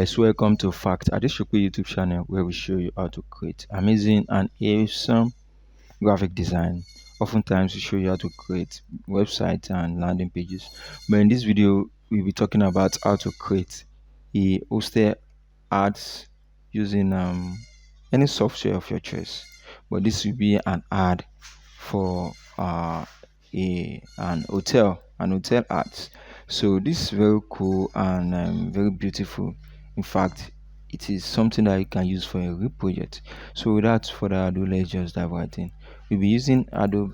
Guys, welcome to Fact Adeshoku YouTube channel where we show you how to create amazing and awesome graphic design. Oftentimes we show you how to create websites and landing pages, but in this video we'll be talking about how to create a hosted ads using any software of your choice. But this will be an ad for an hotel ads. So this is very cool and very beautiful. In fact, it is something that you can use for a real project. So without further ado, let's just dive right in. We'll be using Adobe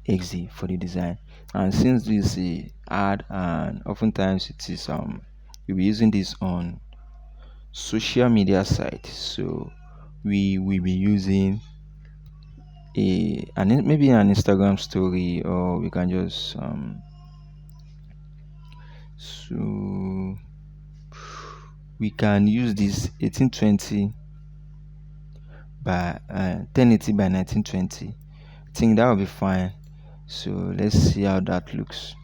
XD for the design, and since this is a ad, and oftentimes it is we'll be using this on social media site. So we will be using maybe an Instagram story, or we can just so we can use this 1820 by 1080 by 1920. I think that will be fine. So let's see how that looks.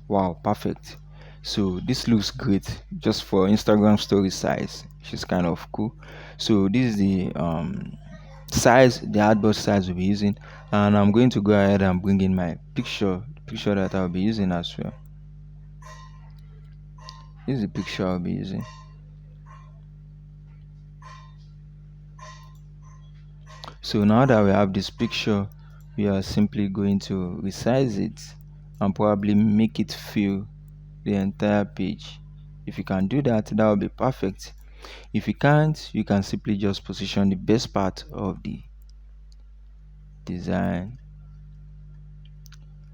Wow, perfect. So this looks great just for Instagram story size. She's kind of cool. So this is the size, the adbot size we'll be using, and I'm going to go ahead and bring in my picture that I'll be using as well. This is the picture I'll be using. So now that we have this picture, we are simply going to resize it and probably make it fill the entire page. If you can do that, that will be perfect. If you can't, you can simply just position the best part of the design.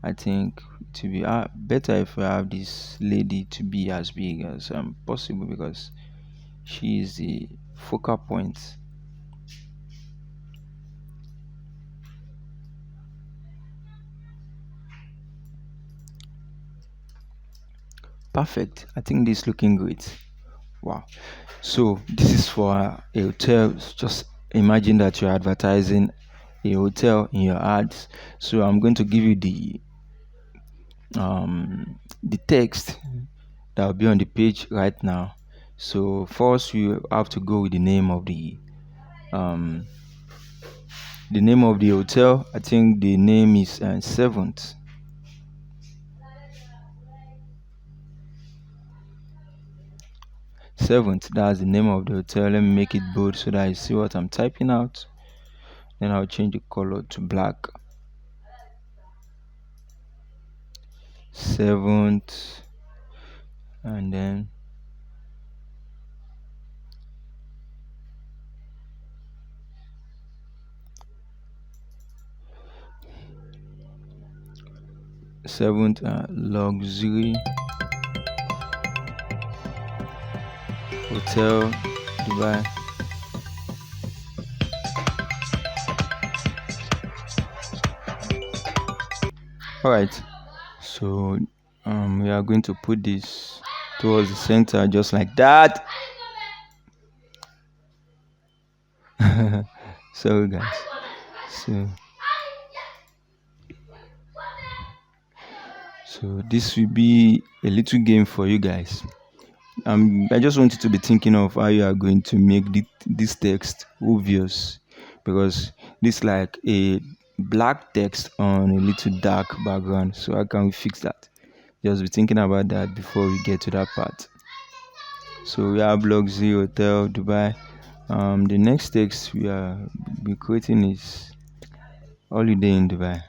I think to be better if we have this lady to be as big as possible, because she is the focal point. Perfect. I think this is looking great. Wow. So this is for a hotel. Just imagine that you're advertising a hotel in your ads. So I'm going to give you the text that will be on the page right now. So first you have to go with the name of the hotel. I think the name is Seventh. Seventh, that's the name of the hotel. Let me make it bold so that you see what I'm typing out. Then I'll change the color to black. Seventh, and then Seventh luxury hotel, Dubai. All right, so we are going to put this towards the center, just like that. Sorry guys. So this will be a little game for you guys. I just want you to be thinking of how you are going to make this text obvious, because this like a black text on a little dark background. So how can we fix that? Just be thinking about that before we get to that part. So we have luxury hotel Dubai. The next text we are creating is holiday in Dubai.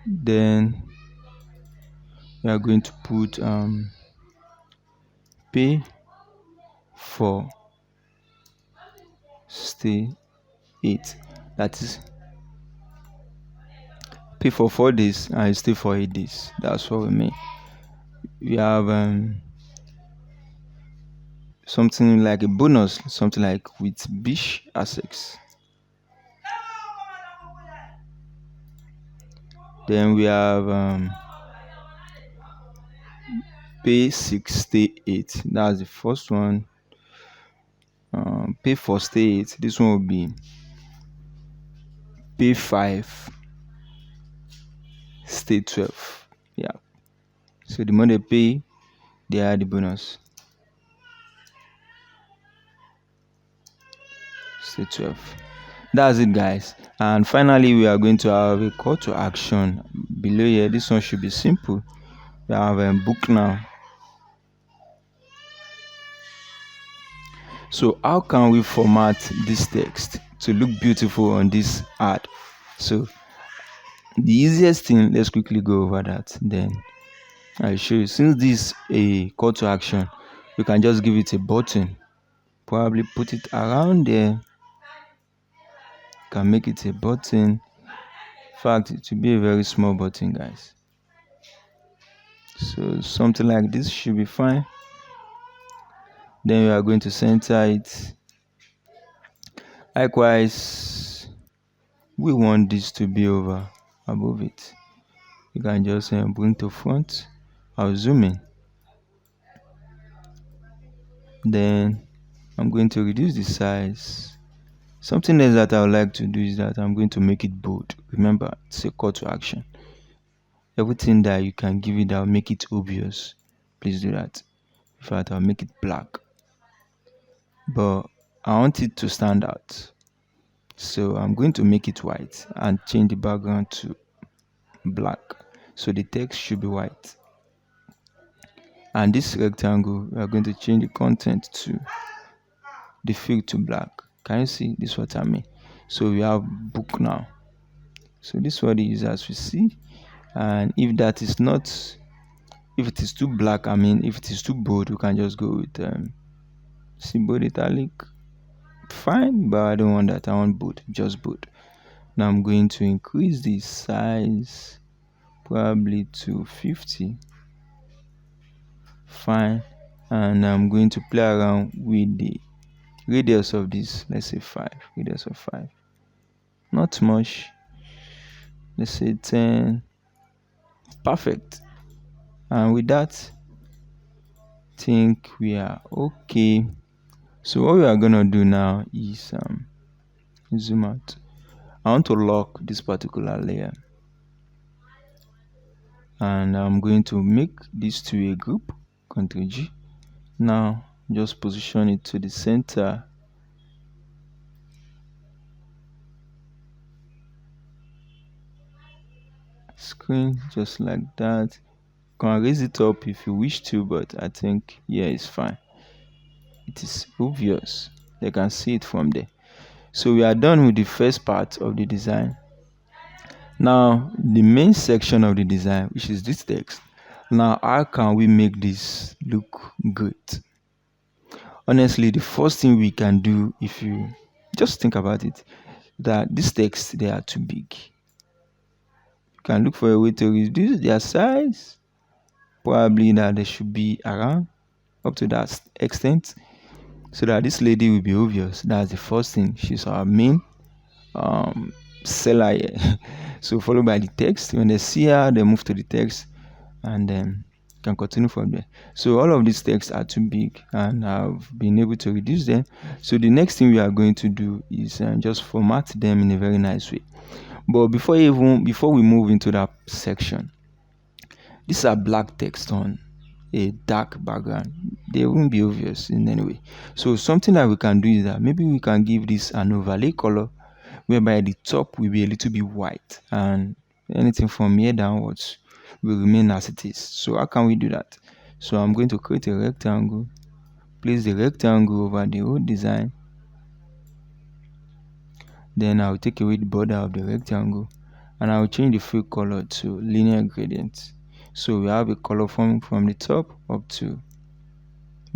Then we are going to put pay for stay 8. That is, pay for 4 days and stay for 8 days. That's what we mean. We have something like a bonus, something like with beach access. Then we have pay 6 stay 8. That's the first one. Pay for stay 8. This one will be pay 5, stay 12. Yeah. So the more they pay, they add the bonus. Stay 12. That's it, guys. And finally, we are going to have a call to action below here. This one should be simple. We have a book now. So how can we format this text to look beautiful on this ad? So the easiest thing, let's quickly go over that. Then I'll show you. Since this is a call to action, you can just give it a button. Probably put it around there. Can make it a button. In fact, it will be a very small button, guys. So something like this should be fine. Then we are going to center it. Likewise, we want this to be over above it. You can just bring to front. I'll zoom in. Then I'm going to reduce the size. Something else that I would like to do is that I'm going to make it bold. Remember, it's a call to action. Everything that you can give it, I'll make it obvious. Please do that. In fact, I'll make it black. But I want it to stand out. So I'm going to make it white and change the background to black. So the text should be white. And this rectangle, we are going to change the content to the field to black. Can you see? This is what I mean. So we have book now. So this is what the users will see. And if that is not, if it is too black, if it is too bold, we can just go with bold italic. Fine, but I don't want that. I want bold, just bold. Now I'm going to increase the size probably to 50. Fine. And I'm going to play around with the radius of this. Let's say 5. Radius of 5. Not much. Let's say 10. Perfect. And with that, think we are okay. So what we are gonna do now is zoom out. I want to lock this particular layer, and I'm going to make this to a group. Ctrl G. Now just position it to the center. Screen just like that. You can raise it up if you wish to, but I think yeah, it's fine. It is obvious. They can see it from there. So we are done with the first part of the design. Now the main section of the design, which is this text. Now how can we make this look good? Honestly, the first thing we can do, if you just think about it, that this text, they are too big. You can look for a way to reduce their size. Probably that they should be around up to that extent, so that this lady will be obvious. That's the first thing. She's our main seller here. So followed by the text. When they see her, they move to the text, and then can continue from there. So all of these texts are too big, and I've been able to reduce them. So the next thing we are going to do is just format them in a very nice way. But before we move into that section, these are black text on a dark background. They won't be obvious in any way. So something that we can do is that maybe we can give this an overlay color, whereby the top will be a little bit white, and anything from here downwards will remain as it is. So how can we do that? So I'm going to create a rectangle, place the rectangle over the whole design. Then I'll take away the border of the rectangle, and I'll change the fill color to linear gradient. So we have a color from the top up to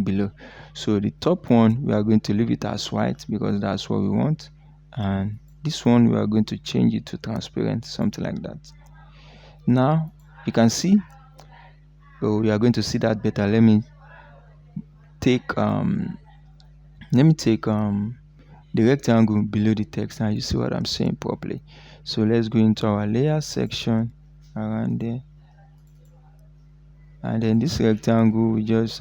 below. So the top one, we are going to leave it as white because that's what we want, and this one we are going to change it to transparent, something like that. Now you can see, we are going to see that better. Let me take the rectangle below the text, and you see what I'm saying properly. So let's go into our layer section around there, and then this rectangle we just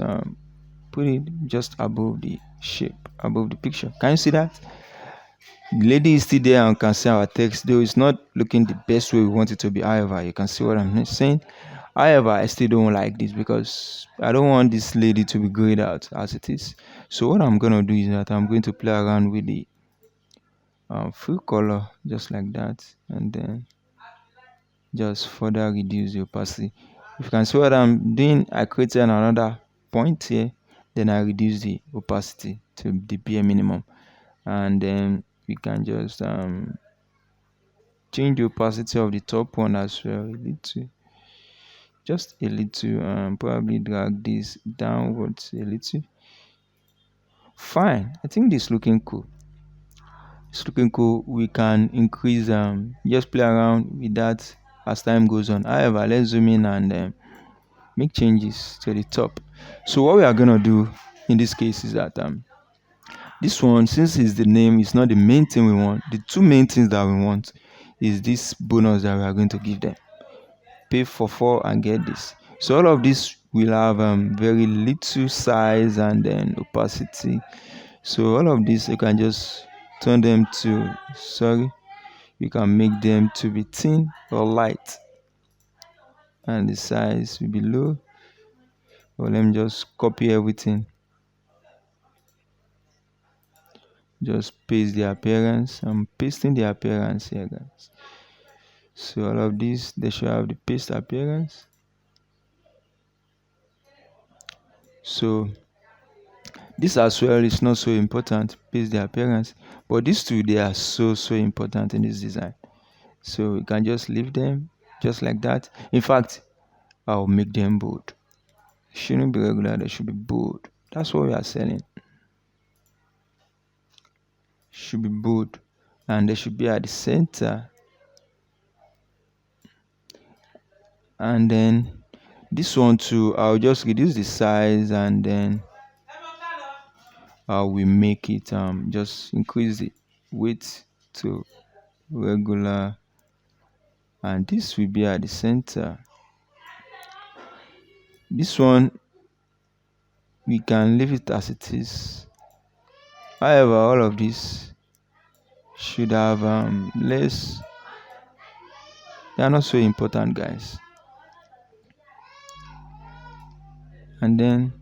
put it just above the shape, above the picture. Can you see that? The lady is still there and can see our text, though it's not looking the best way we want it to be. However, you can see what I'm saying. However, I still don't like this because I don't want this lady to be grayed out as it is. So what I'm gonna do is that I'm going to play around with the full color just like that, and then just further reduce the opacity. If you can see what I'm doing, I created another point here, then I reduce the opacity to the bare minimum, and then we can just change the opacity of the top one as well a little, just a little, probably drag this downwards a little. Fine, I think this is looking cool. It's looking cool. We can increase, just play around with that as time goes on. However, let's zoom in and make changes to the top. So what we are gonna do in this case is that this one, since it's the name, is not the main thing we want. The two main things that we want is this bonus that we are going to give them. Pay for 4 and get this. So all of this will have very little size and then opacity. So all of this you can just turn them to, sorry, you can make them to be thin or light, and the size will be low. Or let me just copy everything, just paste the appearance. I'm pasting the appearance here, guys. So all of these, they should have the paste appearance. So this as well is not so important, paste the appearance, but these two, they are so important in this design. So you can just leave them just like that. In fact, I'll make them bold. Shouldn't be regular, they should be bold. That's what we are selling. Should be bold, and they should be at the center. And then this one too, I'll just reduce the size, and then I will make it just increase the width to regular, and this will be at the center. This one we can leave it as it is. However, all of this should have less. They are not so important, guys. And then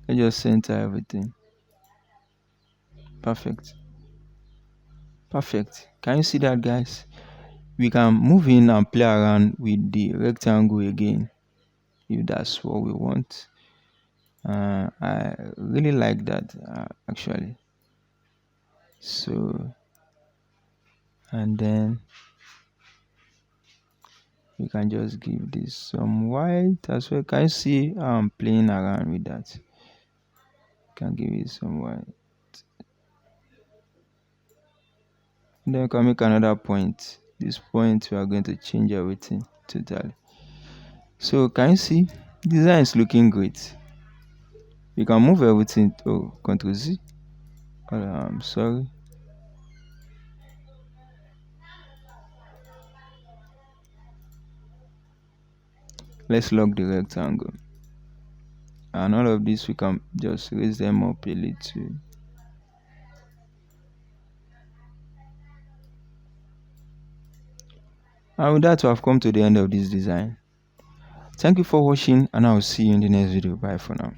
I just center everything. Perfect. Can you see that, guys? We can move in and play around with the rectangle again if that's what we want. I really like that, actually. So, and then we can just give this some white as well. Can you see how I'm playing around with that? Can give it some white. And then we can make another point. This point, we are going to change everything totally. So can you see, design is looking great. You can move everything to Ctrl Z. I'm sorry. Let's lock the rectangle, and all of this we can just raise them up a little. And with that, we have come to the end of this design. Thank you for watching, and I will see you in the next video. Bye for now.